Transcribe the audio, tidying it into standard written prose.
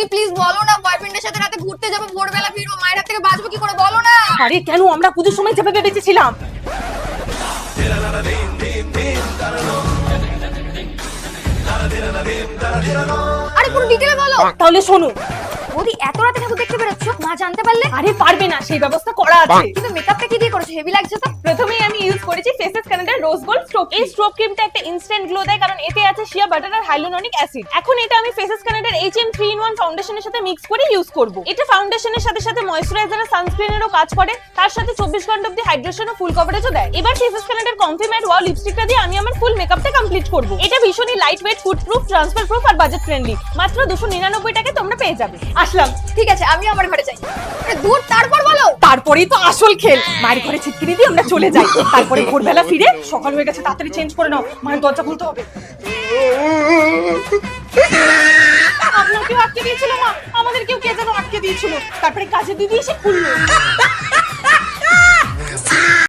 বৌদি প্লিজ বলো না, বয়ফ্রেন্ডের সাথে রাতে ঘুরতে যাবো, ভোরবেলা ফিরবো, মায়ের হাত থেকে বাঁচবো কি করে, বলো না। আরে কেন, আমরা পুজোর সময় যেভাবে বেঁচেছিলাম। আরে পুরো ডিটেইলে বলো। তাহলে শোনো। বৌদি এত রাতে ঠাকুর দেখতে বেরোচ্ছ, মা জানতে পারলে? আরে পারবে না, সেই ব্যবস্থা করা আছে। কিন্তু মেকআপটা কি দিয়ে করেছো, হেভি লাগছে তো। প্রথমেই আমি ইউজ করেছি ফেসেস কানাডার রোজ গোল্ড স্ট্রোক। এই স্ট্রোক ক্রিমটা একটা ইনস্ট্যান্ট গ্লো দেয়, কারণ এতে আছে শিয়া বাটার আর হাইলুরোনিক অ্যাসিড। এখন এটা আমি ফেসেস কানাডার HM 3-in-1 ফাউন্ডেশনের সাথে মিক্স করে ইউজ করব। এটা ফাউন্ডেশনের সাথে সাথে ময়েশ্চারাইজার আর সানস্ক্রিনেরও কাজ করে, তার সাথে 24 ঘন্টা অবধি হাইড্রেশন ও ফুল কভারেজও দেয়। এবার ফেসেস কানাডার কমফি ম্যাট ওয়াও লিপস্টিকটা দিয়ে আমি আমার ফুল মেকআপটা কমপ্লিট করব। এটা ভীষণই light weight, food proof, transfer proof আর বাজেট ফ্রেন্ডলি। মাত্র 299 টাকায় তোমরা পেয়ে যাবে। আসলাম। ঠিক আছে, আমি আমার ঘরে যাই। আরে দূর, তারপর বলো। তারপরেই তো আসল খেল। মায়ের ঘরে ছিটকিনি দিয়ে আমরা চলে যাই, তারপরে ভোরবেলা ফিরে সকাল হয়ে গেছে, তাড়াতাড়ি চেঞ্জ করে নাও, মায়ের দরজা খুলতে হবে। আপনাকেও আটকে দিয়েছিল মা, আমাদেরকেও কে যেন আটকে দিয়েছিল, তারপরে কাজে দিদি এসে খুললো।